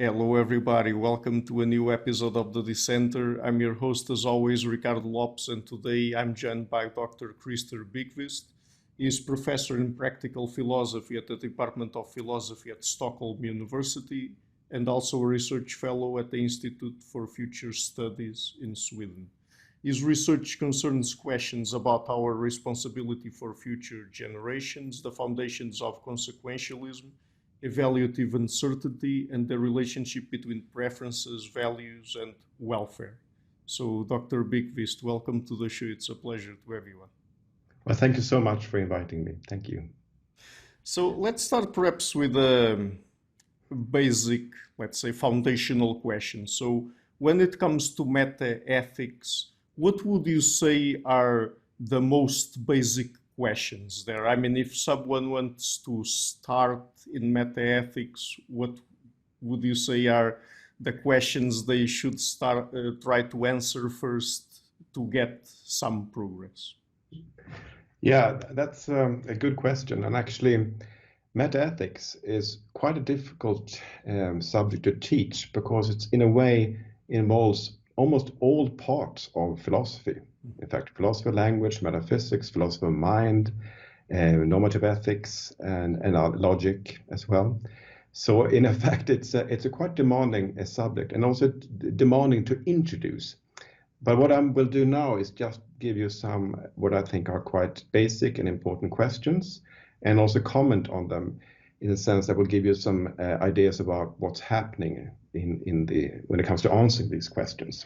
Hello everybody, welcome to a new episode of the Dissenter. I'm your host as always, Ricardo Lopes, and today I'm joined by Dr. Krister Bykvist. He is professor in practical philosophy at the Department of Philosophy at Stockholm University and also a research fellow at the Institute for Future Studies in Sweden. His research concerns questions about our responsibility for future generations, the foundations of consequentialism, evaluative uncertainty, and the relationship between preferences, values, and welfare. So, Dr. Bykvist, welcome to the show. It's a pleasure to have you on. Well, thank you so much for inviting me. Thank you. So, let's start perhaps with a basic, let's say, foundational question. So, when it comes to metaethics, what would you say are the most basic questions there? I mean, if someone wants to start in metaethics, what would you say are the questions they should try to answer first to get some progress? Yeah, that's a good question. And actually, metaethics is quite a difficult subject to teach because it's in a way involves almost all parts of philosophy. In fact, philosophy of language, metaphysics, philosophy of mind, normative ethics, and logic as well. So in effect, it's a quite demanding subject and also demanding to introduce. But what I will do now is just give you some what I think are quite basic and important questions and also comment on them in the sense that will give you some ideas about what's happening when it comes to answering these questions.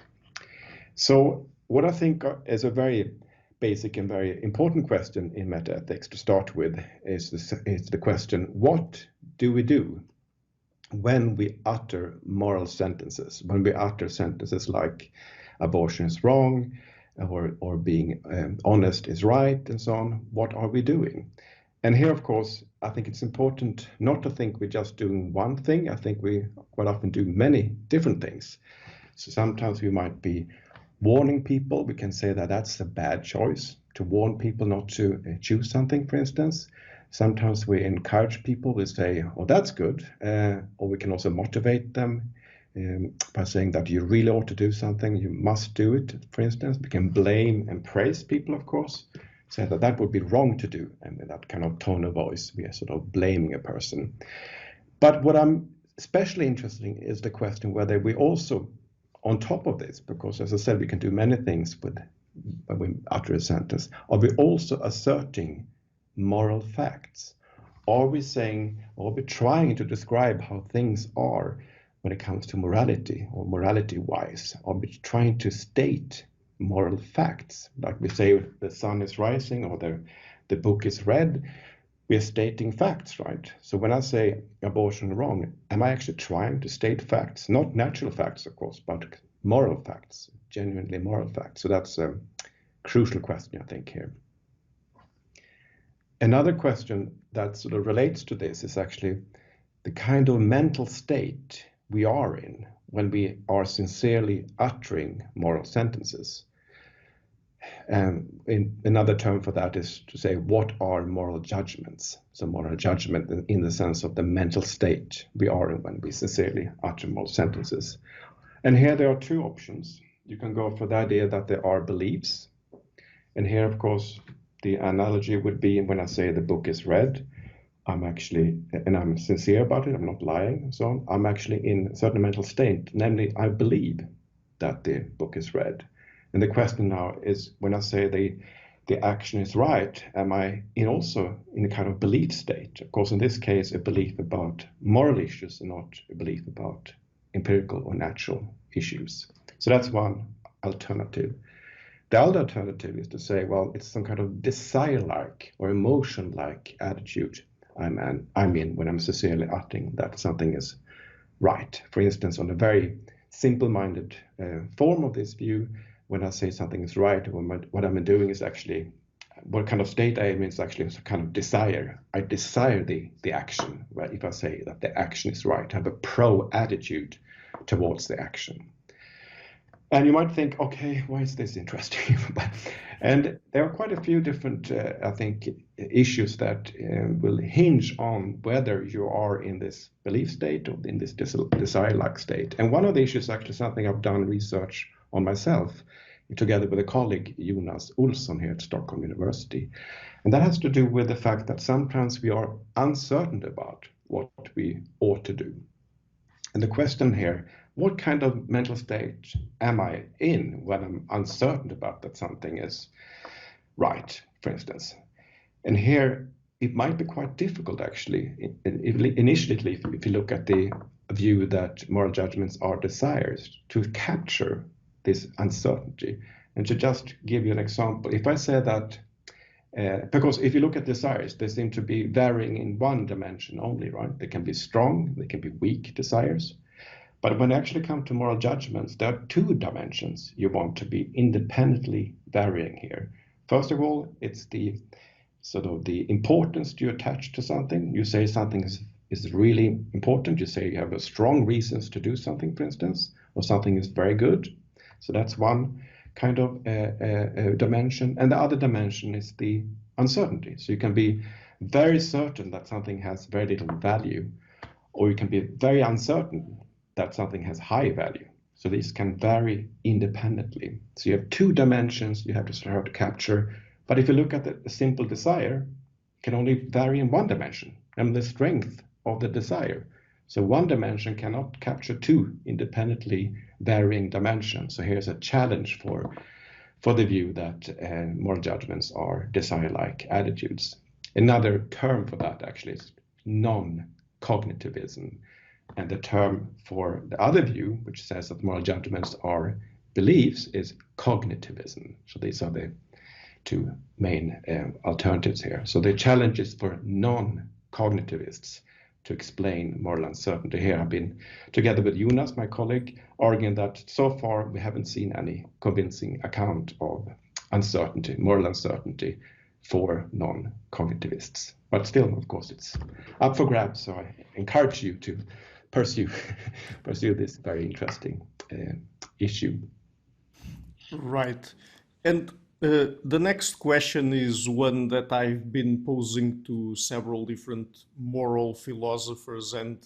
So what I think is a very basic and very important question in metaethics to start with is the question, what do we do when we utter moral sentences, when we utter sentences like abortion is wrong or being honest is right and so on? What are we doing? And here, of course, I think it's important not to think we're just doing one thing. I think we quite often do many different things. So sometimes we might be warning people. We can say that that's a bad choice to warn people not to choose something, for instance. Sometimes we encourage people. We say, oh, that's good. Or we can also motivate them by saying that you really ought to do something. You must do it, for instance. We can blame and praise people, of course. Say that would be wrong to do. And with that kind of tone of voice, we are sort of blaming a person. But what I'm especially interested in is the question whether we also, on top of this, because as I said, we can do many things when we utter a sentence, are we also asserting moral facts? Are we saying, or are we trying to describe how things are when it comes to morality or morality-wise? Are we trying to state moral facts? Like we say the sun is rising or the book is read, we are stating facts, right? So when I say abortion wrong, am I actually trying to state facts? Not natural facts, of course, but moral facts, genuinely moral facts. So that's a crucial question, I think, here. Another question that sort of relates to this is actually the kind of mental state we are in when we are sincerely uttering moral sentences. And another term for that is to say, what are moral judgments? So moral judgment in the sense of the mental state we are in when we sincerely utter moral sentences. And here there are two options. You can go for the idea that there are beliefs. And here, of course, the analogy would be when I say the book is read, I'm actually, and I'm sincere about it, I'm not lying and so on, I'm actually in a certain mental state, namely I believe that the book is read. And the question now is, when I say the action is right, am I also in a kind of belief state? Of course, in this case, a belief about moral issues and not a belief about empirical or natural issues. So that's one alternative. The other alternative is to say, well, it's some kind of desire-like or emotion-like attitude I'm in when I'm sincerely uttering that something is right. For instance, on a very simple-minded form of this view, when I say something is right, what I'm doing is actually, what kind of state I am in is actually a kind of desire. I desire the action. Right? If I say that the action is right, I have a pro attitude towards the action. And you might think, okay, why is this interesting? And there are quite a few different, I think, issues that will hinge on whether you are in this belief state or in this desire-like state. And one of the issues is actually something I've done research on myself, together with a colleague, Jonas Olsson here at Stockholm University. And that has to do with the fact that sometimes we are uncertain about what we ought to do. And the question here, what kind of mental state am I in when I'm uncertain about that something is right, for instance? And here it might be quite difficult, actually, initially, if you look at the view that moral judgments are desires, to capture this uncertainty. And to just give you an example, if I say that, because if you look at desires, they seem to be varying in one dimension only, right? They can be strong, they can be weak desires. But when you actually come to moral judgments, there are two dimensions you want to be independently varying here. First of all, it's the sort of the importance you attach to something. You say something is really important. You say you have strong reasons to do something, for instance, or something is very good. So that's one kind of dimension. And the other dimension is the uncertainty. So you can be very certain that something has very little value, or you can be very uncertain that something has high value. So these can vary independently. So you have two dimensions you have to start to capture. But if you look at the simple desire, it can only vary in one dimension, and the strength of the desire. So one dimension cannot capture two independently varying dimensions. So here's a challenge for the view that moral judgments are desire-like attitudes. Another term for that actually is non-cognitivism. And the term for the other view, which says that moral judgments are beliefs, is cognitivism. So these are the two main alternatives here. So the challenge is for non-cognitivists to explain moral uncertainty. Here I've been, together with Jonas, my colleague, arguing that so far we haven't seen any convincing account of uncertainty, moral uncertainty, for non-cognitivists. But still, of course, it's up for grabs, so I encourage you to pursue this very interesting issue. Right. And the next question is one that I've been posing to several different moral philosophers, and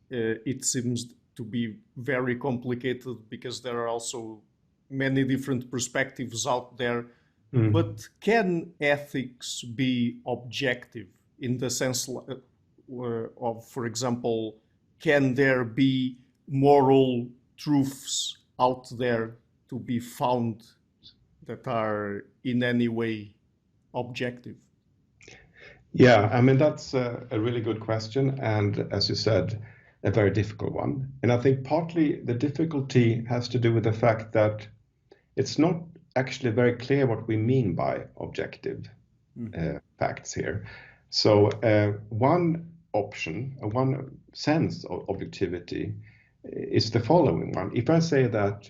it seems to be very complicated because there are also many different perspectives out there. Mm. But can ethics be objective in the sense of, for example, can there be moral truths out there to be found that are in any way objective? Yeah, I mean, that's a really good question. And as you said, a very difficult one. And I think partly the difficulty has to do with the fact that it's not actually very clear what we mean by objective facts here. So one option, one sense of objectivity is the following one. If I say that,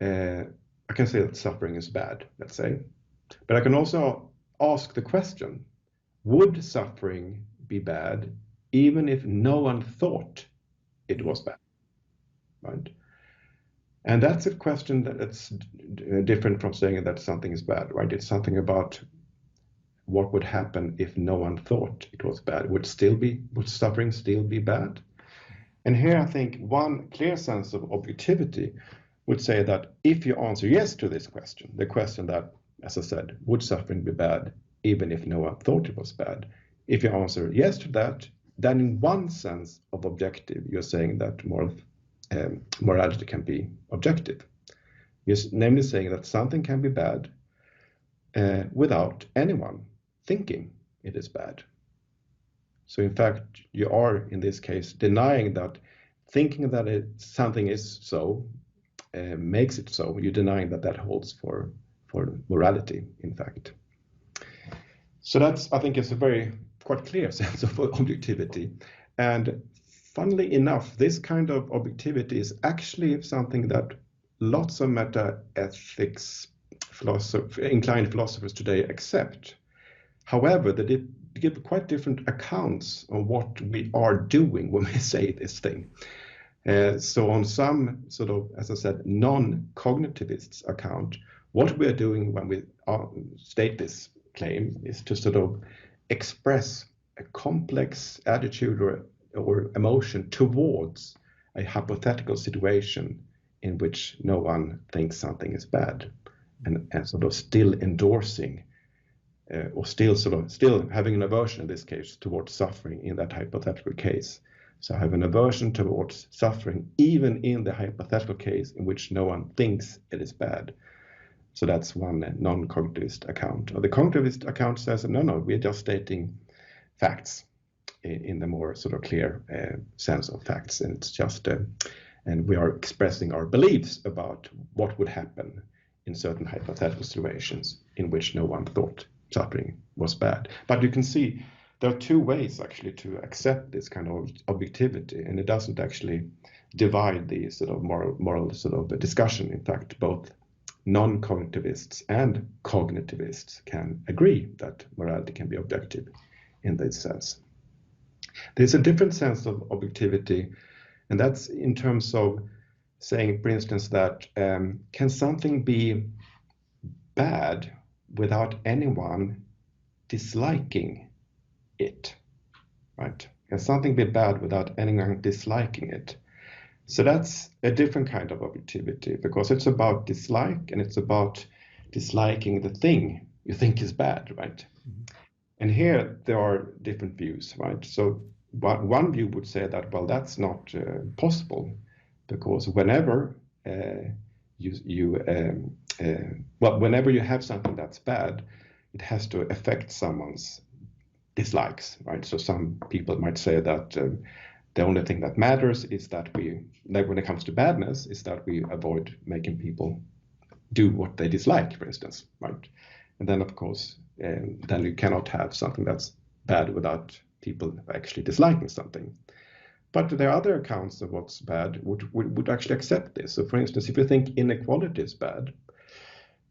I can say that suffering is bad, let's say, but I can also ask the question, would suffering be bad even if no one thought it was bad, right? And that's a question that's different from saying that something is bad, right? It's something about what would happen if no one thought it was bad. Would suffering still be bad? And here I think one clear sense of objectivity would say that if you answer yes to this question, the question that, as I said, would suffering be bad even if no one thought it was bad? If you answer yes to that, then in one sense of objective, you're saying that morality can be objective. You're namely saying that something can be bad without anyone thinking it is bad. So in fact, you are in this case denying that thinking that something is so makes it so. You're denying that holds for morality, in fact. So that's, I think, is a very quite clear sense of objectivity. And funnily enough, this kind of objectivity is actually something that lots of meta-ethics inclined philosophers today accept. However, they give quite different accounts of what we are doing when we say this thing. So on some sort of, as I said, non-cognitivists account, what we're doing when we state this claim is to sort of express a complex attitude or emotion towards a hypothetical situation in which no one thinks something is bad, and sort of still endorsing or still having an aversion in this case towards suffering in that hypothetical case. So I have an aversion towards suffering even in the hypothetical case in which no one thinks it is bad. So that's one non-cognitivist account. Or the cognitivist account says, no, we're just stating facts in the more sort of clear sense of facts, and it's just and we are expressing our beliefs about what would happen in certain hypothetical situations in which no one thought suffering was bad. But you can see there are two ways actually to accept this kind of objectivity, and it doesn't actually divide the sort of moral sort of discussion. In fact, both non-cognitivists and cognitivists can agree that morality can be objective in this sense. There's a different sense of objectivity, and that's in terms of saying, for instance, that can something be bad without anyone disliking it, right? Can something be bad without anyone disliking it? So that's a different kind of objectivity, because it's about dislike, and it's about disliking the thing you think is bad, right? Mm-hmm. And here there are different views, right? So one view would say that, well, that's not possible, because whenever whenever you have something that's bad, it has to affect someone's dislikes, right? So some people might say that the only thing that matters is that when it comes to badness, is that we avoid making people do what they dislike, for instance, right? And then, of course, then you cannot have something that's bad without people actually disliking something. But there are other accounts of what's bad would actually accept this. So, for instance, if you think inequality is bad,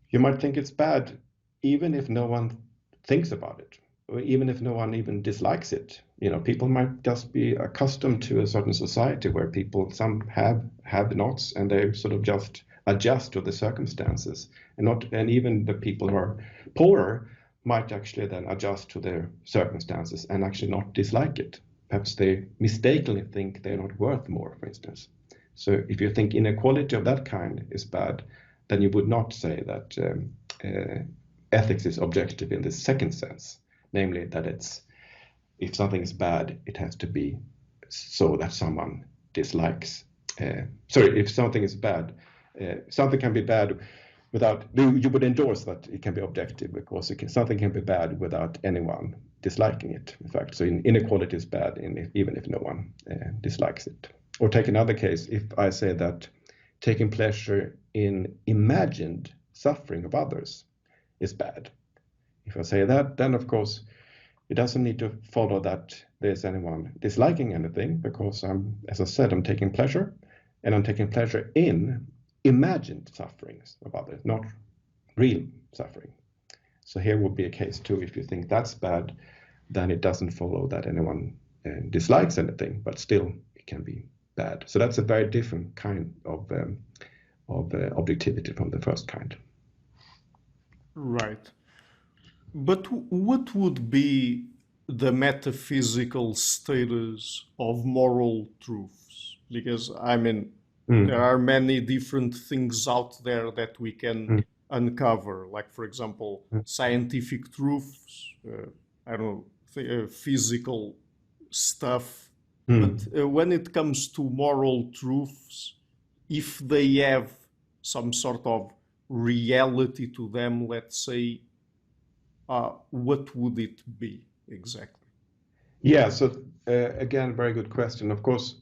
you might think it's bad even if no one thinks about it, or even if no one even dislikes it. You know, people might just be accustomed to a certain society where some have nots, and they sort of just adjust to the circumstances, and even the people who are poorer might actually then adjust to their circumstances and actually not dislike it. Perhaps they mistakenly think they're not worth more, for instance. So if you think inequality of that kind is bad, then you would not say that ethics is objective in the second sense, namely that if something is bad, it has to be so that someone dislikes. If something is bad, something can be bad without, you would endorse that it can be objective, because something can be bad without anyone disliking it, in fact. So inequality is bad even if no one dislikes it. Or take another case, if I say that taking pleasure in imagined suffering of others is bad. If I say that, then of course it doesn't need to follow that there's anyone disliking anything, because as I said, I'm taking pleasure, and I'm taking pleasure in imagined sufferings of others, not real suffering. So here would be a case too, if you think that's bad, then it doesn't follow that anyone dislikes anything, but still it can be bad. So that's a very different kind of objectivity from the first kind. Right. But what would be the metaphysical status of moral truths? Because, I mean, there are many different things out there that we can uncover, like, for example, scientific truths, I don't know, physical stuff. But when it comes to moral truths, if they have some sort of reality to them, let's say, what would it be exactly? Yeah, so again, very good question. Of course,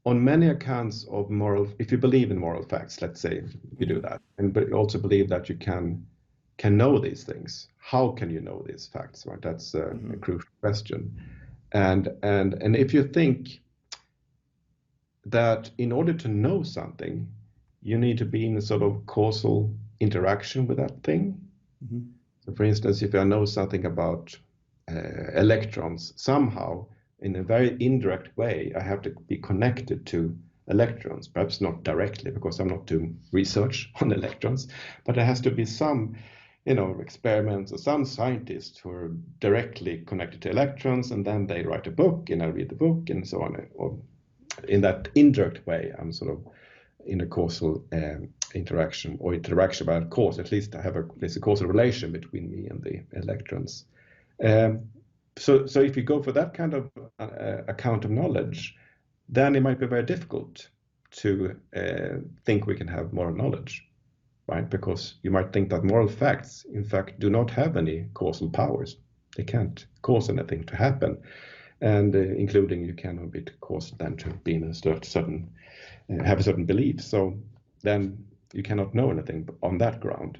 on many accounts of moral, if you believe in moral facts, let's say you do that, but you also believe that you can know these things. How can you know these facts? Right, that's a crucial question. And if you think that in order to know something, you need to be in a sort of causal interaction with that thing. So, for instance, if I know something about electrons, somehow in a very indirect way, I have to be connected to electrons, perhaps not directly because I'm not doing research on electrons, but there has to be some, experiments or some scientists who are directly connected to electrons, and then they write a book and I read the book and so on. Or in that indirect way, I'm sort of in a causal interaction, but of course, at least there's a causal relation between me and the electrons. So if you go for that kind of account of knowledge, then it might be very difficult to think we can have moral knowledge, right? Because you might think that moral facts, in fact, do not have any causal powers. They can't cause anything to happen, and including you cannot be caused then to be in a certain have a certain belief. So then you cannot know anything on that ground.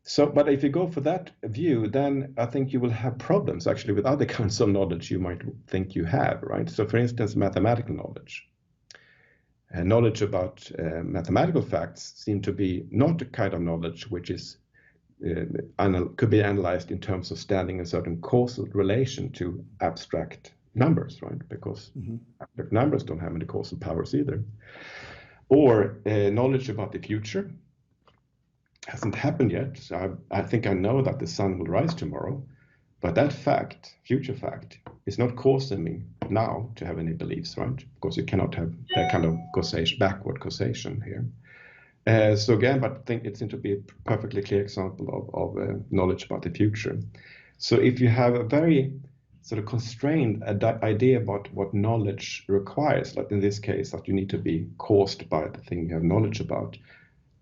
So, but if you go for that view, then I think you will have problems actually with other kinds of knowledge you might think you have, right? So for instance, mathematical knowledge. Knowledge about mathematical facts seem to be not the kind of knowledge which is could be analyzed in terms of standing in certain causal relation to abstract numbers, right? Because abstract numbers don't have any causal powers either. Or knowledge about the future. Hasn't happened yet. So I think I know that the sun will rise tomorrow, but that fact, future fact, is not causing me now to have any beliefs, right? Because you cannot have that kind of causation, backward causation here. So again, but I think it seems to be a perfectly clear example of knowledge about the future. So if you have a very sort of constrained idea about what knowledge requires, like in this case, that you need to be caused by the thing you have knowledge about,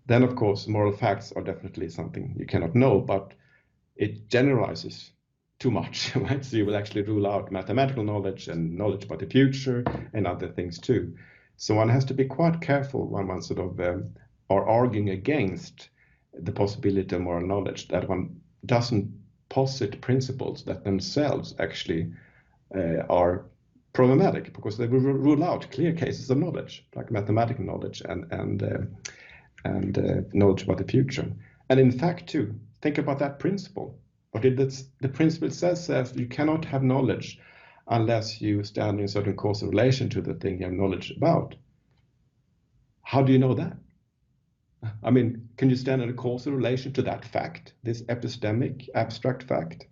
then of course moral facts are definitely something you cannot know, but it generalizes too much, right? So you will actually rule out mathematical knowledge and knowledge about the future and other things too. So one has to be quite careful when one sort of are arguing against the possibility of moral knowledge, that one doesn't posit principles that themselves actually are problematic, because they will rule out clear cases of knowledge, like mathematical knowledge and knowledge about the future. And in fact, too, think about that principle. The principle says you cannot have knowledge unless you stand in a certain causal relation to the thing you have knowledge about. How do you know that? I mean, can you stand in a causal relation to that fact, this epistemic, abstract fact?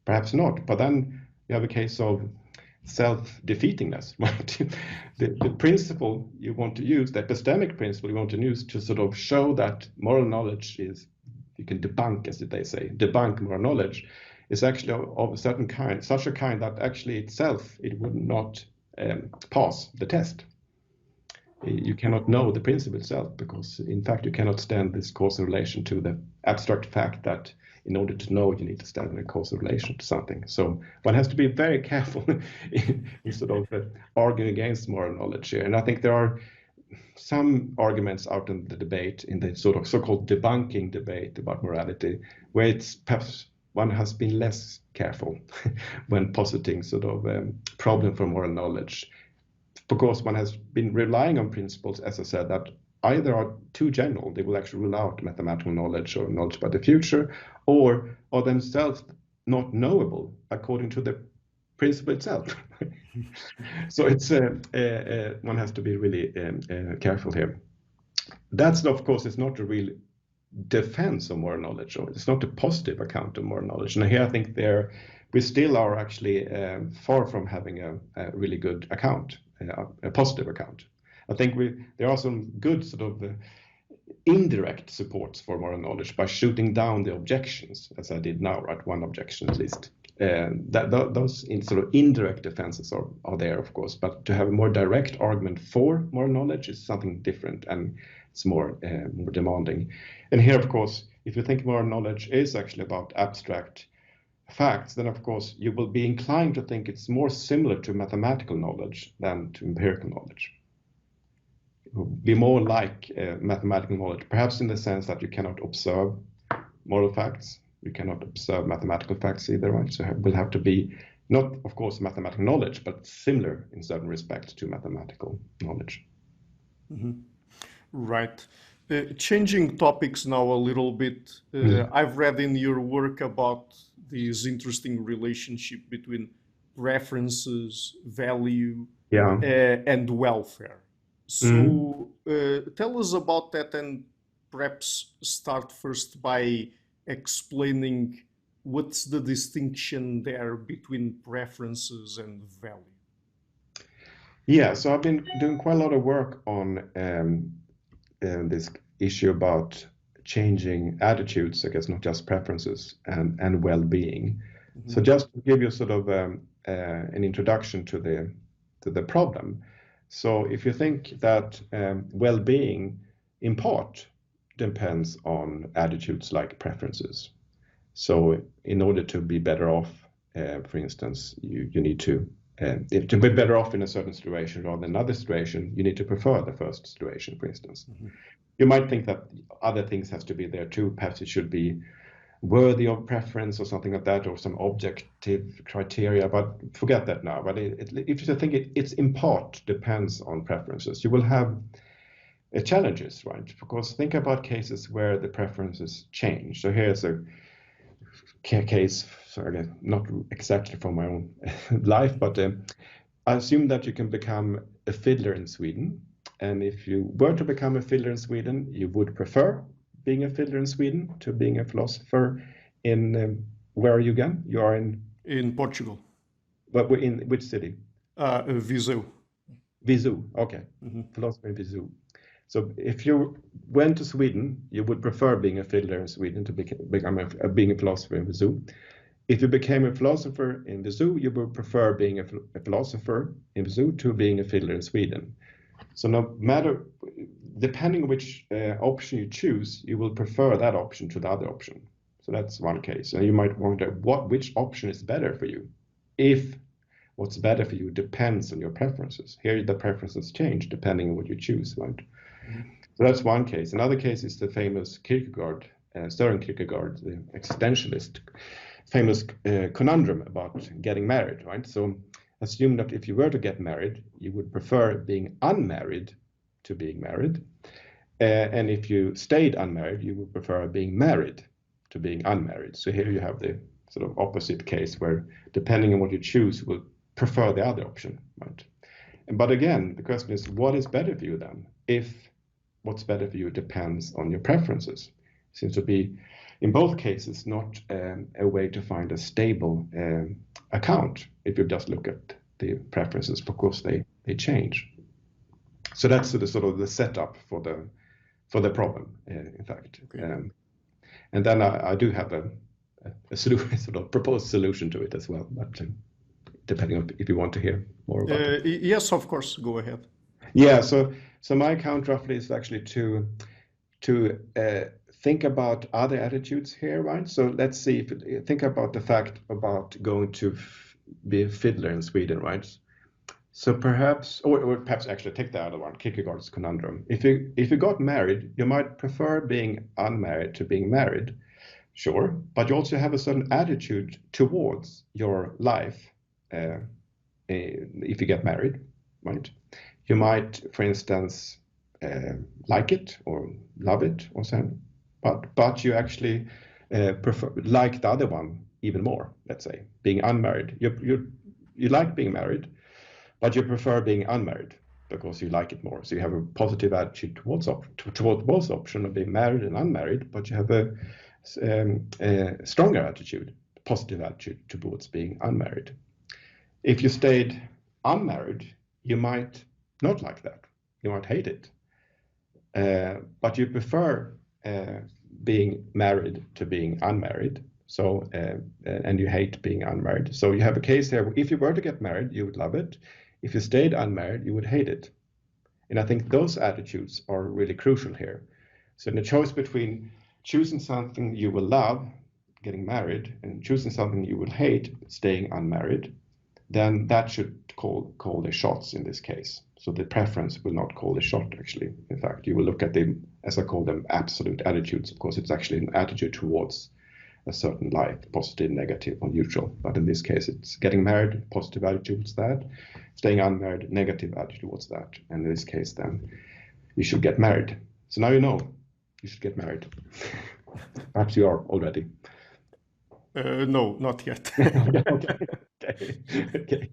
Perhaps not, but then you have a case of self-defeatingness, right? The principle you want to use, the epistemic principle you want to use to sort of show that moral knowledge is, you can debunk, as they say, debunk moral knowledge, is actually of a certain kind, such a kind that actually itself, it would not pass the test. You cannot know the principle itself, because in fact you cannot stand this causal relation to the abstract fact that in order to know you need to stand in a causal relation to something. So one has to be very careful in sort of arguing against moral knowledge here. And I think there are some arguments out in the debate, in the sort of so-called debunking debate about morality, where it's perhaps one has been less careful when positing sort of problem for moral knowledge, because one has been relying on principles, as I said, that either are too general, they will actually rule out mathematical knowledge or knowledge about the future, or are themselves not knowable according to the principle itself. So it's one has to be really careful here. That's, of course, it's not a real defense of moral knowledge, or it's not a positive account of moral knowledge. And here I think we still are actually far from having a really good account, a positive account. I think there are some good sort of indirect supports for moral knowledge by shooting down the objections, as I did now, right? One objection at least. Those sort of indirect defenses are there, of course, but to have a more direct argument for moral knowledge is something different, and it's more demanding. And here, of course, if you think moral knowledge is actually about abstract facts, then of course you will be inclined to think it's more similar to mathematical knowledge than to empirical knowledge. It will be more like mathematical knowledge, perhaps in the sense that you cannot observe moral facts. You cannot observe mathematical facts either, right? So it will have to be not, of course, mathematical knowledge, but similar in certain respects to mathematical knowledge. Mm-hmm. Right. Changing topics now a little bit. I've read in your work about this interesting relationship between preferences, value, Yeah. and welfare. So tell us about that, and perhaps start first by explaining what's the distinction there between preferences and value. Yeah, so I've been doing quite a lot of work on this issue about changing attitudes, I guess not just preferences, and well-being. So just to give you sort of an introduction to the problem. So if you think that well-being in part depends on attitudes like preferences. So in order to be better off, for instance, you need to be better off in a certain situation rather than another situation, you need to prefer the first situation, for instance. You might think that other things has to be there too. Perhaps it should be worthy of preference or something like that, or some objective criteria, but forget that now. But if you think it's in part depends on preferences, you will have challenges, right? Because think about cases where the preferences change. So here's a case, sorry, not exactly from my own life, but I assume that you can become a fiddler in Sweden. And if you were to become a fiddler in Sweden, you would prefer being a fiddler in Sweden to being a philosopher in, where are you again? You are in Portugal. But in which city? Viseu. Viseu, okay. Philosopher in Viseu. So if you went to Sweden, you would prefer being a fiddler in Sweden to become being a philosopher in Viseu. If you became a philosopher in Viseu, you would prefer being a philosopher in Viseu to being a fiddler in Sweden. So no matter, depending on which option you choose, you will prefer that option to the other option. So that's one case. And you might wonder which option is better for you, if what's better for you depends on your preferences. Here the preferences change depending on what you choose, right? So that's one case. Another case is the famous Kierkegaard, Søren Kierkegaard, the existentialist, famous conundrum about getting married, right? So assume that if you were to get married, you would prefer being unmarried to being married. And if you stayed unmarried, you would prefer being married to being unmarried. So here you have the sort of opposite case where depending on what you choose, you will prefer the other option, right? But again, the question is, what is better for you then? If what's better for you depends on your preferences. Seems to be, in both cases, not a way to find a stable account if you just look at the preferences, because they change. So that's sort of the setup for the problem, in fact. Okay. And then I do have a sort of proposed solution to it as well, but depending on if you want to hear more about it. Yes, of course, go ahead. Yeah, so my account roughly is actually to think about other attitudes here, right? So let's see, if you think about the fact about going to be a fiddler in Sweden, right? So perhaps, or perhaps actually take the other one, Kierkegaard's conundrum. If you got married, you might prefer being unmarried to being married, sure, but you also have a certain attitude towards your life if you get married, right? You might, for instance, like it or love it or something, but you actually prefer like the other one even more. Let's say being unmarried. You like being married, but you prefer being unmarried because you like it more. So you have a positive attitude towards both option of being married and unmarried, but you have a stronger attitude, positive attitude towards being unmarried. If you stayed unmarried, you might not like that. You might hate it. But you prefer being married to being unmarried. So, and you hate being unmarried. So you have a case here. If you were to get married, you would love it. If you stayed unmarried, you would hate it. And I think those attitudes are really crucial here. So in the choice between choosing something you will love, getting married, and choosing something you will hate, staying unmarried, then that should call the shots in this case. So the preference will not call the shot, actually. In fact, you will look at them, as I call them, absolute attitudes. Of course, it's actually an attitude towards a certain life, positive, negative, or neutral. But in this case, it's getting married, positive attitude towards that. Staying unmarried, negative attitude towards that. And in this case, then, you should get married. So now you know you should get married. Perhaps you are already. No, not yet. Okay.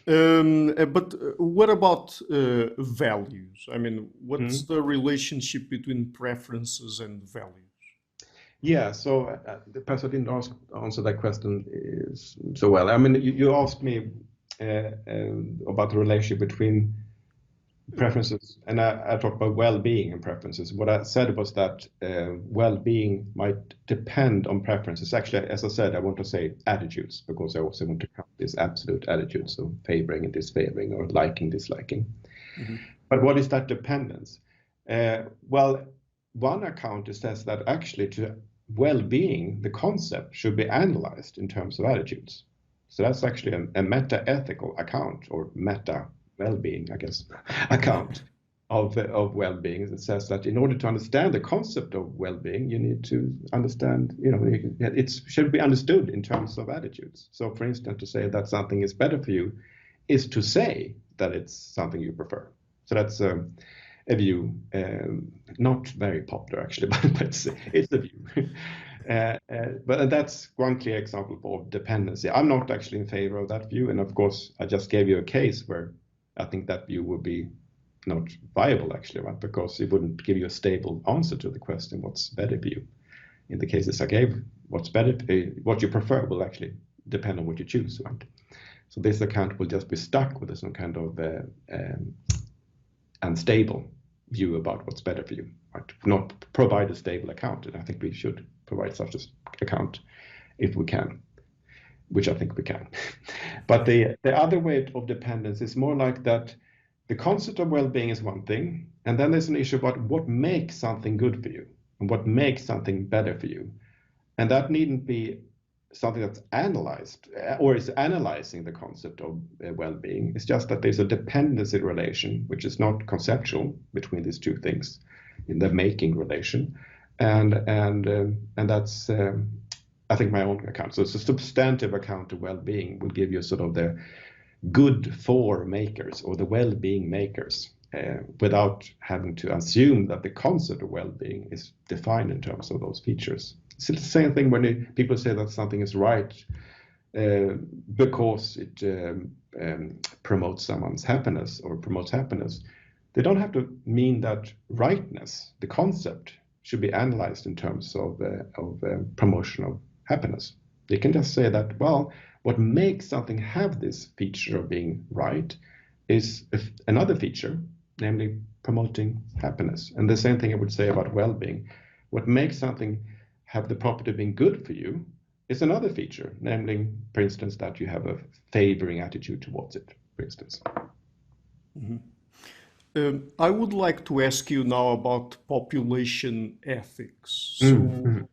But what about values? I mean, what's Mm. the relationship between preferences and values? Yeah, so perhaps I didn't answer that question so well. I mean, you asked me about the relationship between preferences, and I talked about well-being and preferences. What I said was that well-being might depend on preferences. Actually, as I said, I want to say attitudes, because I also want to count these absolute attitudes of favoring and disfavoring, or liking, disliking. Mm-hmm. But what is that dependence? Well, one account says that actually to well-being, the concept should be analyzed in terms of attitudes. So that's actually a meta-ethical account, or meta well-being, I guess, account of well-being. It says that in order to understand the concept of well-being, you need to understand, it should be understood in terms of attitudes. So, for instance, to say that something is better for you is to say that it's something you prefer. So that's a view, not very popular actually, but it's a view. But that's one clear example of dependency. I'm not actually in favor of that view, and of course, I just gave you a case where I think that view would be not viable actually, right? Because it wouldn't give you a stable answer to the question, what's better for you? In the cases I gave, what's better, what you prefer will actually depend on what you choose, right? So this account will just be stuck with some kind of unstable view about what's better for you, right? Not provide a stable account, and I think we should provide such an account if we can, which I think we can. But the other way of dependence is more like that the concept of well-being is one thing, and then there's an issue about what makes something good for you and what makes something better for you. And that needn't be something that's analyzed or is analyzing the concept of well-being. It's just that there's a dependency relation, which is not conceptual, between these two things in the making relation. And that's, I think, my own account. So it's a substantive account of well-being will give you sort of the good for makers or the well-being makers, without having to assume that the concept of well-being is defined in terms of those features. It's the same thing when people say that something is right because it promotes someone's happiness or promotes happiness. They don't have to mean that rightness, the concept, should be analyzed in terms of promotion of happiness. They can just say that, well, what makes something have this feature of being right is another feature, namely promoting happiness. And the same thing I would say about well-being. What makes something have the property of being good for you is another feature, namely, for instance, that you have a favoring attitude towards it, for instance. Mm-hmm. I would like to ask you now about population ethics. So,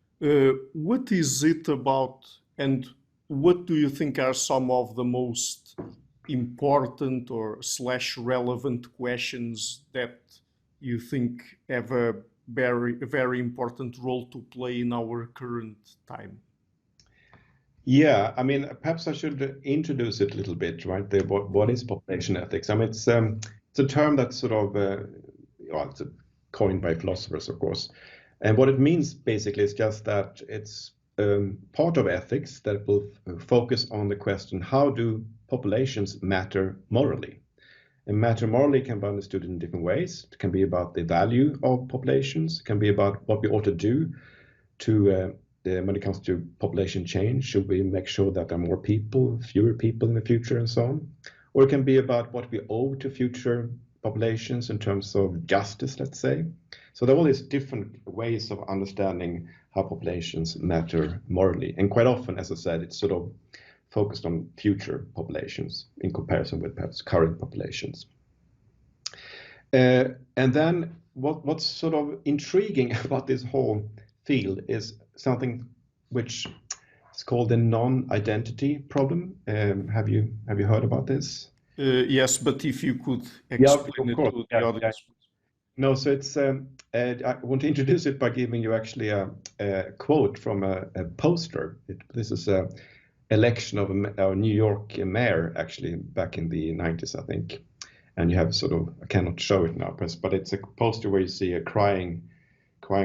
what is it about, and what do you think are some of the most important or / relevant questions that you think have a very important role to play in our current time? Yeah, I mean, perhaps I should introduce it a little bit, right? What is population ethics? I mean, it's a term that's sort of, it's coined by philosophers, of course. And what it means basically is just that it's part of ethics that will focus on the question, how do populations matter morally? And matter morally can be understood in different ways. It can be about the value of populations. It can be about what we ought to do to when it comes to population change. Should we make sure that there are more people, fewer people in the future, and so on? Or it can be about what we owe to future populations in terms of justice, let's say. So there are all these different ways of understanding how populations matter morally. And quite often, as I said, it's sort of focused on future populations in comparison with perhaps current populations. And then what's sort of intriguing about this whole field is something which is called the non-identity problem. Have you heard about this? Yes, but if you could explain it to the audience. No, so it's I want to introduce it by giving you actually a quote from a poster. This is a election of a New York mayor, actually back in the 90s, I think. And you have sort of, I cannot show it now, but it's a poster where you see a crying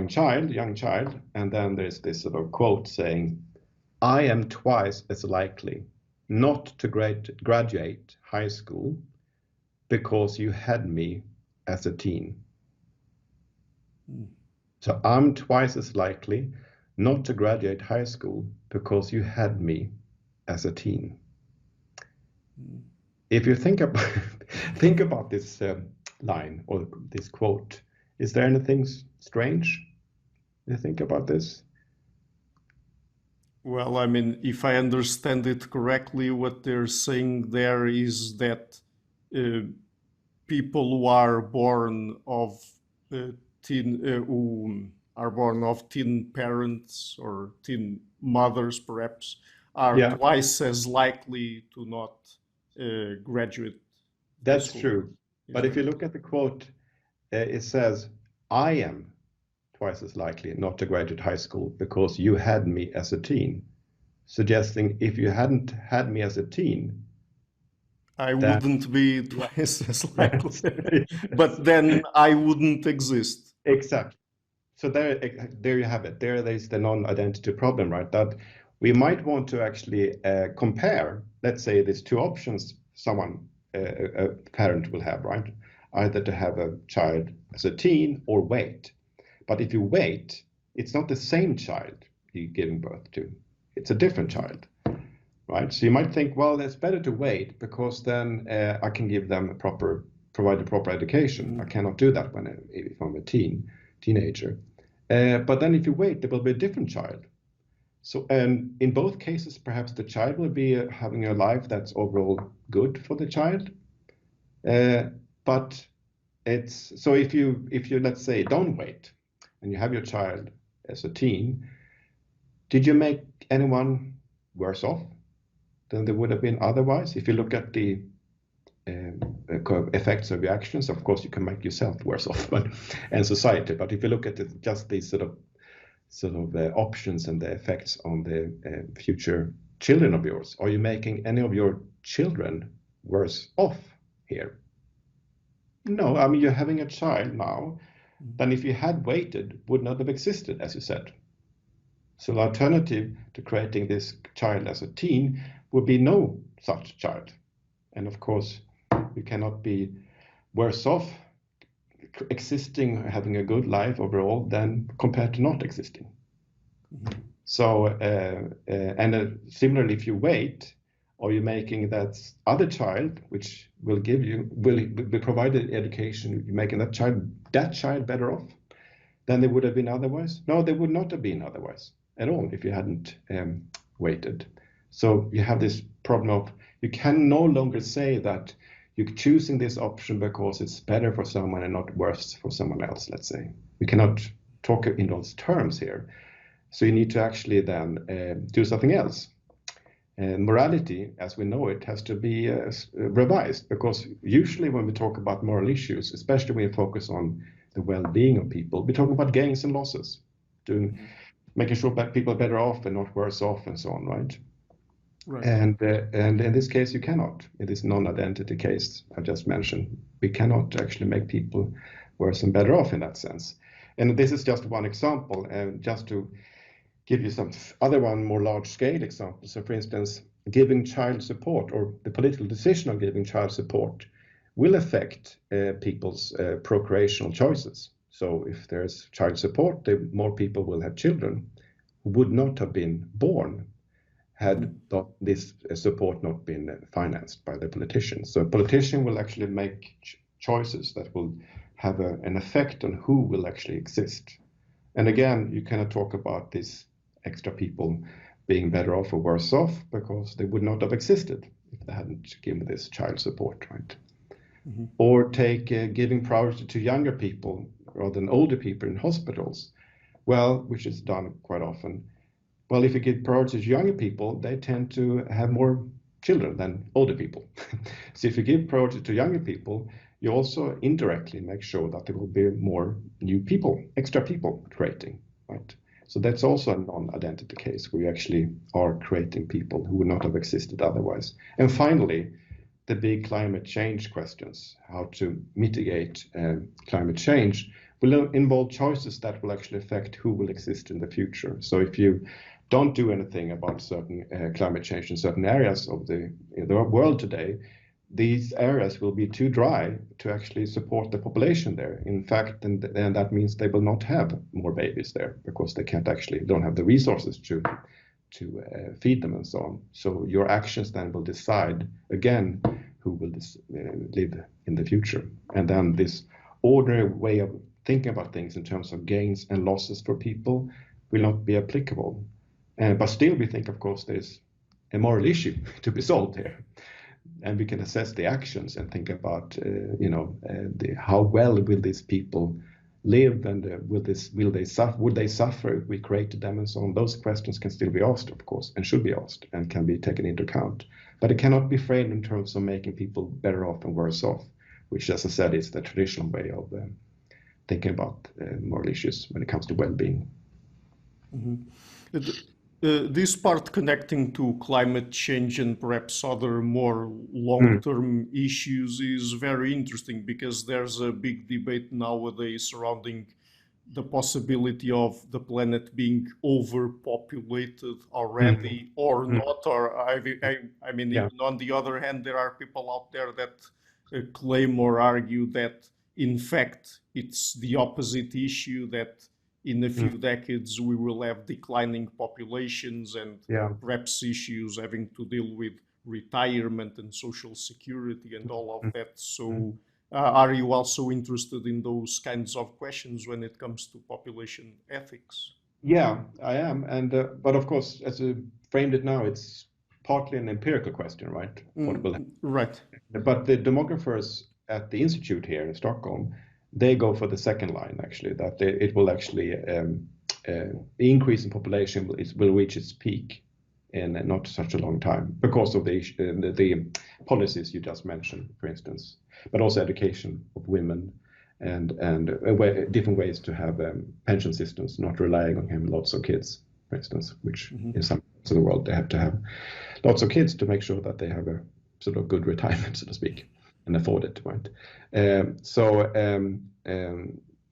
child, young child, and then there's this sort of quote saying, I am twice as likely not to graduate high school because you had me as a teen. So I'm twice as likely not to graduate high school because you had me as a teen. If you think about this line or this quote, is there anything strange you think about this? Well, I mean, if I understand it correctly, what they're saying there is that people who are born of teen parents or teen mothers, perhaps, are twice as likely to not graduate. That's true. But if you look at the quote, it says, I am twice as likely not to graduate high school because you had me as a teen, suggesting if you hadn't had me as a teen, I wouldn't be twice as likely, but then I wouldn't exist. Exactly. So there you have it. There's the non-identity problem, right? That we might want to actually compare, let's say, these two options a parent will have, right? Either to have a child as a teen or wait. But if you wait, it's not the same child you're giving birth to. It's a different child, right? So you might think, well, it's better to wait because then I can give them provide a proper education. I cannot do that if I'm a teenager. But then if you wait, there will be a different child. So, and in both cases, perhaps the child will be having a life that's overall good for the child. But it's so if you let's say don't wait, and you have your child as a teen, did you make anyone worse off than they would have been otherwise? If you look at the effects of your actions, of course, you can make yourself worse off, and society. But if you look at just these sort of options and the effects on the future children of yours, are you making any of your children worse off here? No, I mean, you're having a child now, then if you had waited, would not have existed, as you said. So the alternative to creating this child as a teen would be no such child. And of course, you cannot be worse off existing, having a good life overall than compared to not existing. Mm-hmm. So, similarly, if you wait, are you making that other child, which will provide the education, you're making that child better off than they would have been otherwise? No, they would not have been otherwise at all if you hadn't waited. So you have this problem of you can no longer say that you're choosing this option because it's better for someone and not worse for someone else, let's say. We cannot talk in those terms here. So you need to actually then do something else. And morality, as we know it, has to be revised, because usually when we talk about moral issues, especially when we focus on the well-being of people, we talk about gains and losses, making sure that people are better off and not worse off and so on, right? Right. And in this case, you cannot. In this non-identity case I just mentioned, we cannot actually make people worse and better off in that sense. And this is just one example, and just to give you some other more large-scale examples. So, for instance, giving child support, or the political decision of giving child support, will affect people's procreational choices. So, if there's child support, more people will have children who would not have been born had this support not been financed by the politicians. So a politician will actually make choices that will have an effect on who will actually exist. And again, you cannot talk about these extra people being better off or worse off, because they would not have existed if they hadn't given this child support, right? Mm-hmm. Or take giving priority to younger people rather than older people in hospitals, well, which is done quite often. Well, if you give priority to younger people, they tend to have more children than older people. So if you give priority to younger people, you also indirectly make sure that there will be more new people, extra people creating, right? So that's also a non-identity case where you actually are creating people who would not have existed otherwise. And finally, the big climate change questions, how to mitigate climate change, will involve choices that will actually affect who will exist in the future. So if you don't do anything about certain climate change in certain areas of the world today, these areas will be too dry to actually support the population there. In fact, and that means they will not have more babies there because they don't have the resources to feed them and so on. So your actions then will decide again who will live in the future. And then this ordinary way of thinking about things in terms of gains and losses for people will not be applicable. But still we think, of course, there's a moral issue to be solved here. And we can assess the actions and think about, how well will these people live, and would they suffer if we created them, and so on. Those questions can still be asked, of course, and should be asked, and can be taken into account. But it cannot be framed in terms of making people better off and worse off, which, as I said, is the traditional way of thinking about moral issues when it comes to well-being. Mm-hmm. This part connecting to climate change and perhaps other more long-term issues is very interesting, because there's a big debate nowadays surrounding the possibility of the planet being overpopulated already or not. Or I mean, even on the other hand, there are people out there that claim or argue that in fact it's the opposite issue, that in a few decades we will have declining populations and perhaps issues having to deal with retirement and social security and all of that. So are you also interested in those kinds of questions when it comes to population ethics? Yeah, I am. And but of course, as you framed it now, it's partly an empirical question, right? Right. But the demographers at the institute here in Stockholm, they go for the second line, actually, that it will actually the increase in population will reach its peak in not such a long time because of the policies you just mentioned, for instance, but also education of women and different ways to have pension systems, not relying on having lots of kids, for instance, which in some parts of the world they have to have lots of kids to make sure that they have a sort of good retirement, so to speak, and afford it, right?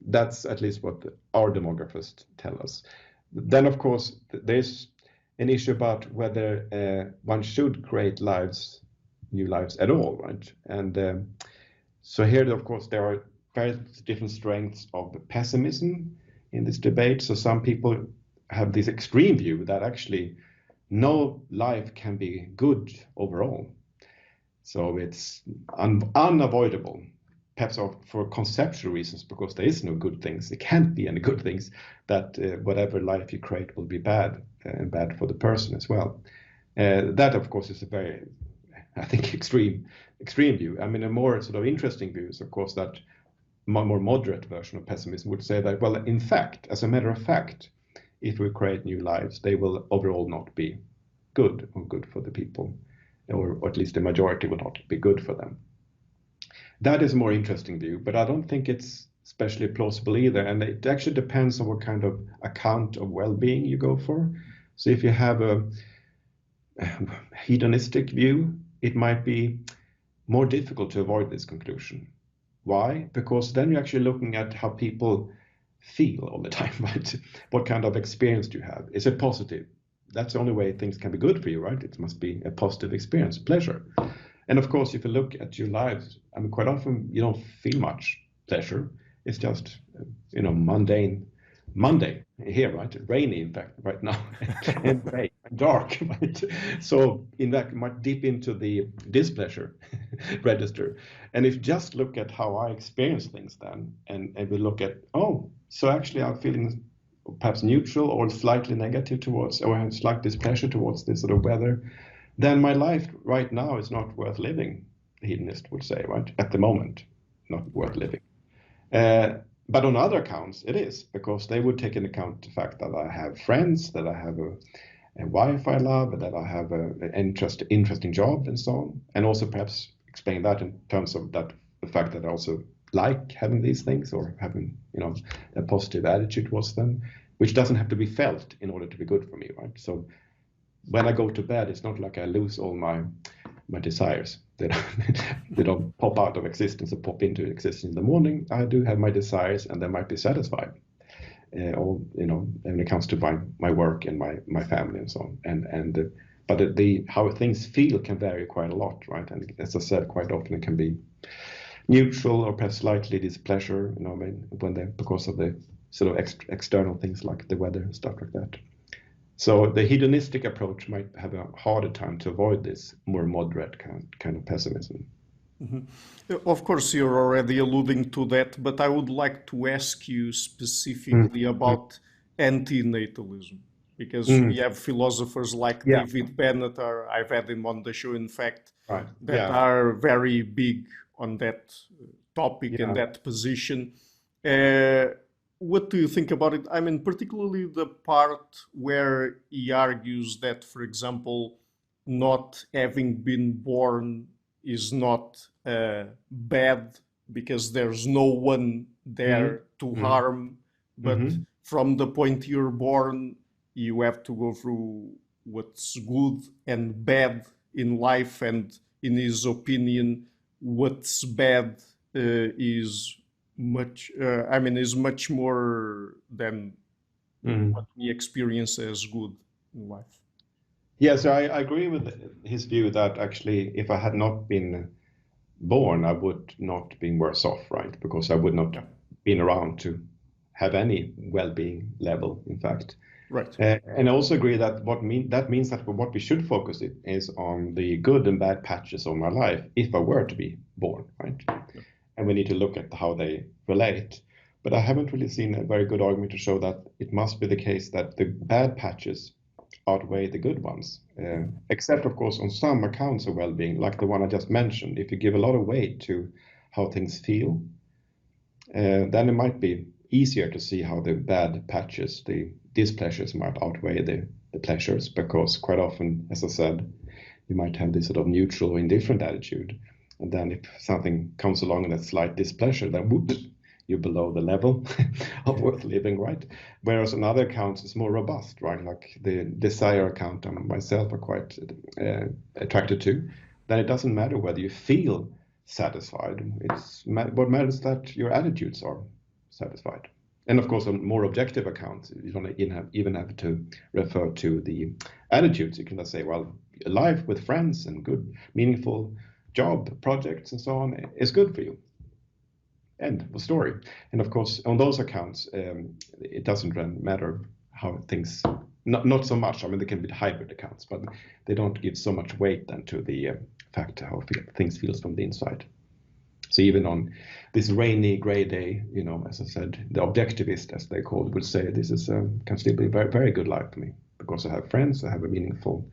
That's at least what our demographers tell us. Then, of course, there's an issue about whether one should create new lives at all, right? And so here, of course, there are very different strengths of pessimism in this debate. So some people have this extreme view that actually no life can be good overall. So it's unavoidable, perhaps for conceptual reasons, because there is no good things. There can't be any good things, that whatever life you create will be bad, and bad for the person as well. That, of course, is a very, I think, extreme view. I mean, a more sort of interesting view is, of course, that more moderate version of pessimism would say that, well, in fact, as a matter of fact, if we create new lives, they will overall not be good for the people. Or at least the majority will not be good for them. That is a more interesting view, but I don't think it's especially plausible either. And it actually depends on what kind of account of well-being you go for. So if you have a hedonistic view, it might be more difficult to avoid this conclusion. Why? Because then you're actually looking at how people feel all the time, right? What kind of experience do you have? Is it positive? That's the only way things can be good for you, right? It must be a positive experience, pleasure. And of course, if you look at your lives, I mean, quite often you don't feel much pleasure. It's just, mundane Monday here, right? Rainy, in fact, right now, and gray and dark, right? So in fact, you might dip into the displeasure register. And if you just look at how I experience things then, and we look at, so actually I'm feeling perhaps neutral or slightly negative towards, or have slight displeasure towards this sort of weather, then my life right now is not worth living, the hedonist would say, right? At the moment, not worth living. But on other accounts, it is, because they would take into account the fact that I have friends, that I have a wife I love, that I have an interesting job and so on. And also perhaps explain that in terms of that, the fact that I also like having these things, or having, a positive attitude towards them, which doesn't have to be felt in order to be good for me, right? So when I go to bed, it's not like I lose all my desires. They don't pop out of existence and pop into existence in the morning. I do have my desires, and they might be satisfied. all, when it comes to my work and my family and so on. But how things feel can vary quite a lot, right? And as I said, quite often it can be neutral or perhaps slightly displeasure, because of the sort of external things like the weather and stuff like that. So the hedonistic approach might have a harder time to avoid this more moderate kind of pessimism. Mm-hmm. Of course, you're already alluding to that, but I would like to ask you specifically about antinatalism, because we have philosophers like David Benatar, I've had him on the show, in fact, that are very big on that topic and that position. What do you think about it? I mean, particularly the part where he argues that, for example, not having been born is not bad because there's no one there to harm, but from the point you're born, you have to go through what's good and bad in life, and in his opinion, what's bad is much more than what we experience as good in life. Yeah, so I agree with his view that actually if I had not been born, I would not be worse off, right? Because I would not been around to have any well-being level, in fact. Right. And I also agree that that means that what we should focus is on the good and bad patches of my life if I were to be born, right? Yeah. And we need to look at how they relate. But I haven't really seen a very good argument to show that it must be the case that the bad patches outweigh the good ones, except of course on some accounts of well-being, like the one I just mentioned. If you give a lot of weight to how things feel, then it might be easier to see how the bad patches, the displeasures, might outweigh the pleasures, because quite often, as I said, you might have this sort of neutral or indifferent attitude, and then if something comes along in that slight displeasure, then whoops, you're below the level of worth living, right? Whereas on other accounts, it's more robust, right? Like the desire account I myself are quite attracted to. Then it doesn't matter whether you feel satisfied. What matters is that your attitudes are satisfied. And of course, on more objective accounts, you don't even have to refer to the attitudes. You can just say, well, a life with friends and good, meaningful job, projects, and so on is good for you. End of story. And of course, on those accounts, it doesn't really matter how things, not so much. I mean, they can be hybrid accounts, but they don't give so much weight then to the fact how things feels from the inside. So even on this rainy, gray day, as I said, the objectivist, as they call it, would say this is can still be a very, very good life for me because I have friends, I have a meaningful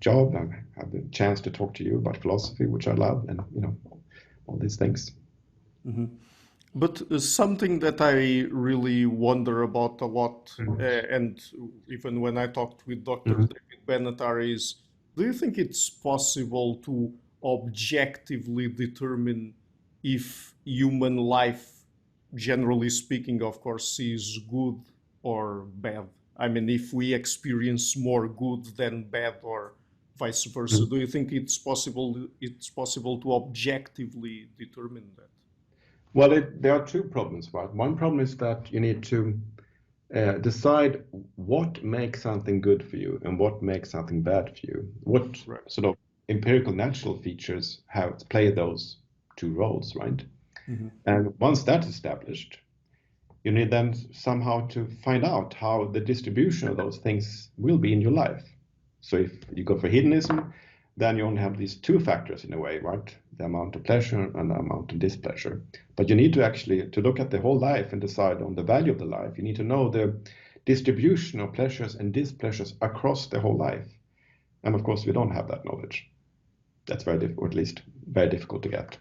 job, I have the chance to talk to you about philosophy, which I love, and all these things. Mm-hmm. But something that I really wonder about a lot, and even when I talked with Dr. David Benatar, is, do you think it's possible to objectively determine if human life, generally speaking, of course, is good or bad? I mean, if we experience more good than bad or vice versa, do you think it's possible to objectively determine that? Well, there are two problems, right? One problem is that you need to decide what makes something good for you and what makes something bad for you. What sort of empirical natural features play those two roles, right? Mm-hmm. And once that's established, you need then somehow to find out how the distribution of those things will be in your life. So if you go for hedonism, then you only have these two factors in a way, right? The amount of pleasure and the amount of displeasure. But you need to actually, to look at the whole life and decide on the value of the life, you need to know the distribution of pleasures and displeasures across the whole life. And of course, we don't have that knowledge. That's very difficult, or at least very difficult to get.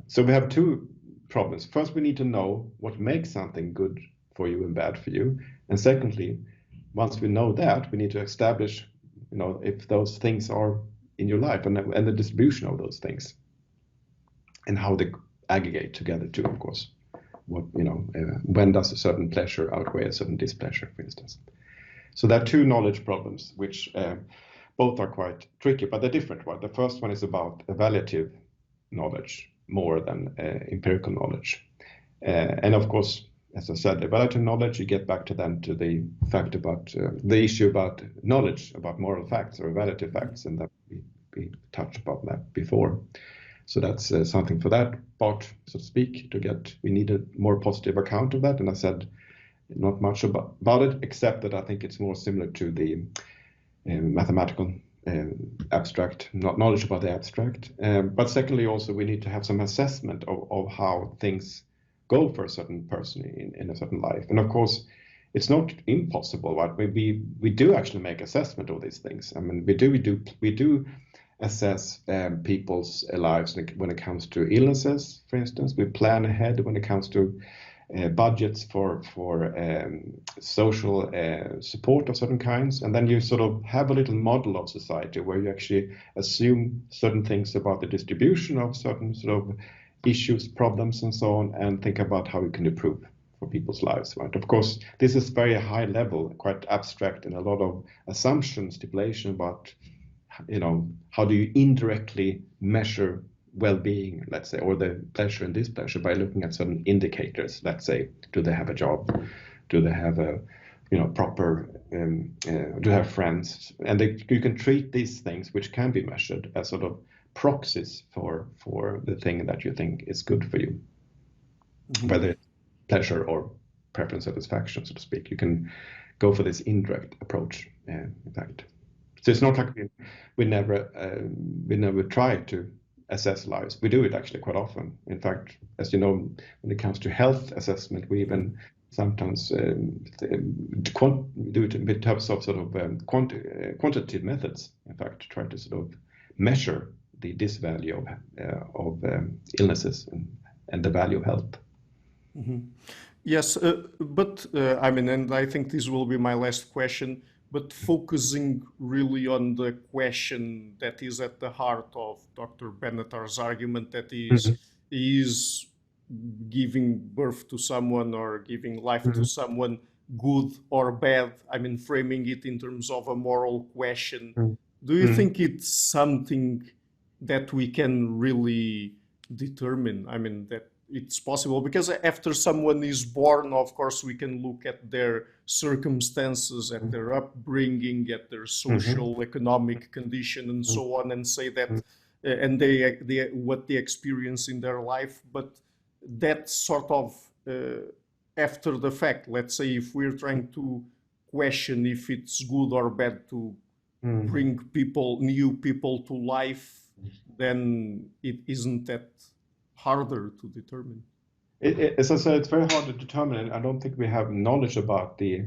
So we have two problems. First, we need to know what makes something good for you and bad for you. And secondly, once we know that, we need to establish if those things are in your life and the distribution of those things and how they aggregate together too, of course. When does a certain pleasure outweigh a certain displeasure, for instance? So there are two knowledge problems, which both are quite tricky, but they're different. Right? The first one is about evaluative knowledge more than empirical knowledge. And of course, as I said, evaluative knowledge, you get back to the fact about the issue about knowledge, about moral facts or evaluative facts, and that we touched about that before. So that's something for that part, so to speak, we need a more positive account of that. And I said not much about it, except that I think it's more similar to the mathematical abstract, not knowledge about the abstract. But secondly, also we need to have some assessment of how things go for a certain person in a certain life. And of course, it's not impossible, right? We do actually make assessment of these things. I mean, we do assess people's lives when it comes to illnesses, for instance. We plan ahead when it comes to budgets for social support of certain kinds, and then you sort of have a little model of society where you actually assume certain things about the distribution of certain sort of issues, problems, and so on, and think about how you can improve for people's lives, right? Of course, this is very high level, quite abstract, and a lot of assumptions, stipulation about, how do you indirectly measure well-being, let's say, or the pleasure and displeasure by looking at certain indicators. Let's say, do they have a job? Do they have a, proper, do they have friends? And you can treat these things, which can be measured, as sort of proxies for the thing that you think is good for you, whether it's pleasure or preference satisfaction, so to speak. You can go for this indirect approach, in fact. So it's not like we never try to assess lives. We do it actually quite often. In fact, as you know, when it comes to health assessment, we even sometimes do it in terms of sort of quantitative methods. In fact, to try to sort of measure this value of illnesses and the value of health. Yes, but I mean, and I think this will be my last question, but focusing really on the question that is at the heart of Dr. Benatar's argument, that is giving birth to someone or giving life to someone good or bad. I mean, framing it in terms of a moral question. Do you think it's something that we can really determine? I mean, that it's possible, because after someone is born, of course, we can look at their circumstances, at their upbringing, at their social, economic condition, and so on, and say that, and they what they experience in their life. But that sort of after the fact, let's say, if we're trying to question if it's good or bad to bring new people to life, then it isn't that harder to determine. As I said, it's very hard to determine, and I don't think we have knowledge about the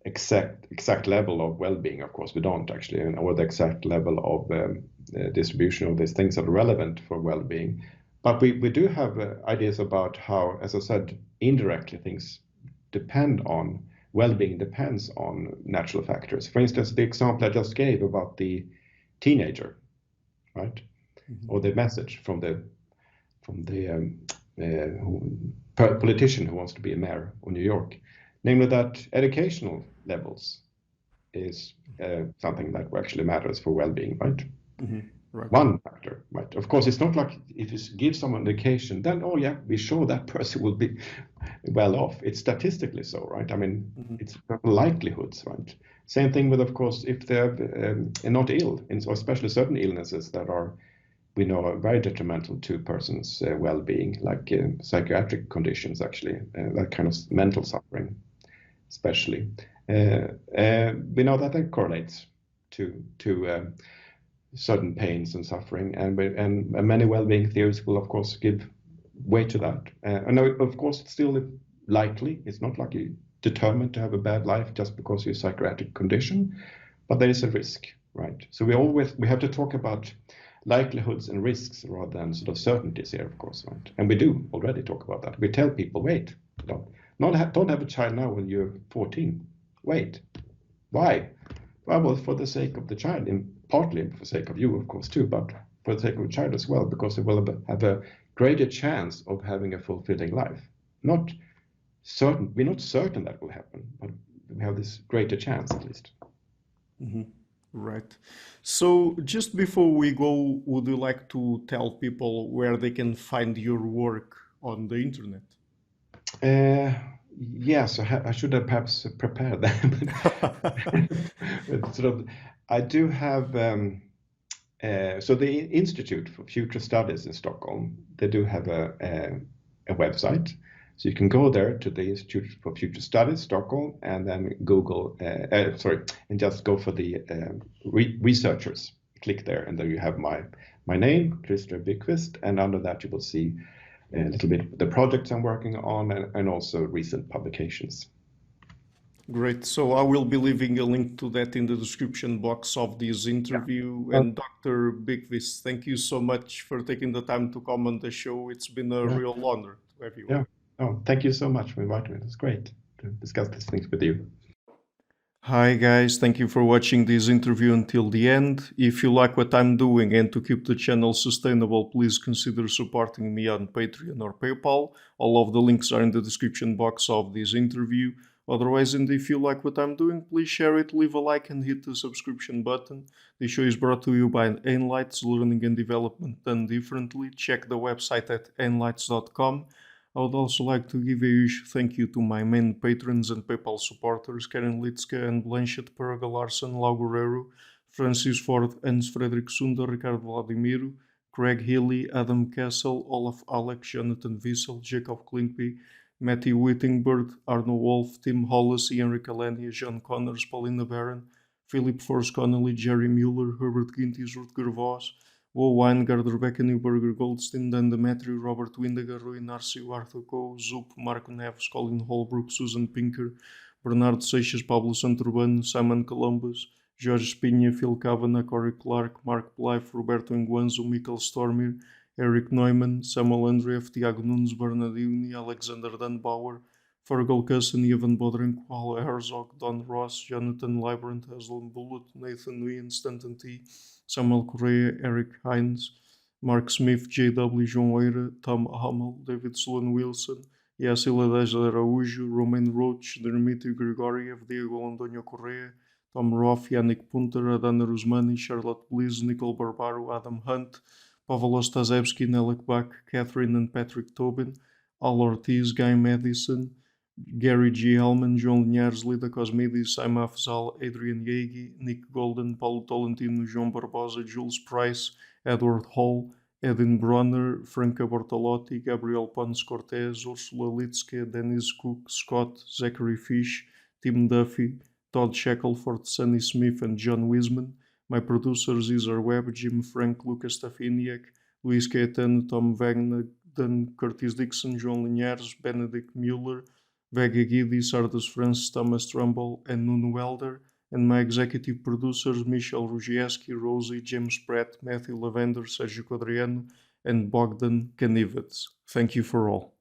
exact level of well-being. Of course, we don't actually, or the exact level of distribution of these things that are relevant for well-being. But we do have ideas about how, as I said, indirectly things depend on well-being, depends on natural factors. For instance, the example I just gave about the teenager, right, or the message from the politician who wants to be a mayor of New York, namely that educational levels is something that actually matters for well-being, right? Right. One factor, right? Of course, it's not like if you give someone education, then, oh yeah, we're sure that person will be well off. It's statistically so, right? I mean, it's likelihoods, right? Same thing with, of course, if they're not ill, and especially certain illnesses that we know are very detrimental to a person's well-being, like psychiatric conditions, actually, that kind of mental suffering, especially. We know that that correlates to certain pains and suffering, and many well-being theories will, of course, give weight to that. And of course, it's still likely. It's not like you're determined to have a bad life just because you're psychiatric condition, but there is a risk, right? So we have to talk about likelihoods and risks rather than sort of certainties here, of course, right? And we do already talk about that. We tell people, wait, don't have a child now when you're 14. Wait. Why? Well, for the sake of the child, and partly for the sake of you, of course, too, but for the sake of the child as well, because it will have a greater chance of having a fulfilling life. We're not certain that will happen, but we have this greater chance at least. Right. So just before we go, would you like to tell people where they can find your work on the internet? Yes, I should have perhaps prepared that. But sort of, I do have. So the Institute for Future Studies in Stockholm, they do have a website. So you can go there to the Institute for Future Studies, Stockholm, and then Google, and just go for the researchers. Click there, and then you have my name, Krister Bykvist, and under that you will see a little bit the projects I'm working on and also recent publications. Great. So I will be leaving a link to that in the description box of this interview. And Dr. Bykvist, thank you so much for taking the time to come on the show. It's been a real honor to have you. Yeah. Oh, thank you so much for inviting me. It's great to discuss these things with you. Hi guys, thank you for watching this interview until the end. If you like what I'm doing and to keep the channel sustainable, please consider supporting me on Patreon or PayPal. All of the links are in the description box of this interview. Otherwise, and if you like what I'm doing, please share it, leave a like and hit the subscription button. This show is brought to you by Einlights, Learning and Development Done Differently. Check the website at einlights.com. I would also like to give a huge thank you to my main patrons and PayPal supporters, Karen Litska and Blanchett Perga Larsen, Lau Guerrero, Francis Ford, Hans Frederick Sunder, Ricardo Vladimiro, Craig Healy, Adam Castle, Olaf Alex, Jonathan Wiesel, Jacob Klinkby, Matthew Whittingbird, Arno Wolf, Tim Hollis, Ian Ricalania, John Connors, Paulina Barron, Philip Force Connolly, Jerry Mueller, Herbert Gintis, Rutger Voss, Wo Weingard, Rebecca Newberger Goldstein, Dan Demetri, Robert Windiger, Rui Narcio, Arthur Coe, Zup, Marco Neves, Colin Holbrook, Susan Pinker, Bernardo Seixas, Pablo Santurbano, Simon Columbus, Jorge Espinha, Phil Kavanagh, Corey Clark, Mark Blythe, Roberto Enguanzo, Michael Stormir, Eric Neumann, Samuel Andreev, Tiago Nunes, Bernardini, Alexander Dunbauer, Fergal Cusson, Ivan Bodrenko, Paul Herzog, Don Ross, Jonathan Librant, Haslem Bullet, Nathan Nguyen, Stanton T., Samuel Correa, Eric Hines, Mark Smith, J.W. João Eira, Tom Hummel, David Sloan Wilson, Yacila Dez Araújo, Romain Roach, Dmitry Grigoriev, Diego Londoño Correa, Tom Roth, Yannick Punter, Adana Rusmani, Charlotte Bliss, Nicole Barbaro, Adam Hunt, Pavel Ostazewski, Nelek Bach, Catherine and Patrick Tobin, Al Ortiz, Guy Madison, Gary G. Hellman, João Linhares, Lida Cosmides, Saima Afzal, Adrian Yegi, Nick Golden, Paulo Tolentino, João Barbosa, Jules Price, Edward Hall, Edin Bronner, Franca Bortolotti, Gabriel Pons Cortez, Ursula Litzke, Dennis Cook, Scott, Zachary Fish, Tim Duffy, Todd Shackelford, Sunny Smith, and John Wiseman. My producers Cesar Webb, Jim Frank, Lucas Stafiniak, Luis Caetano, Tom Wagner, Dan Curtis Dixon, João Linhares, Benedict Mueller, Vega Guidi, Sardus Francis, Thomas Trumbull, and Nuno Welder, and my executive producers Michel Rugieski, Rosie, James Pratt, Matthew Lavender, Sergio Quadriano, and Bogdan Kanivets. Thank you for all.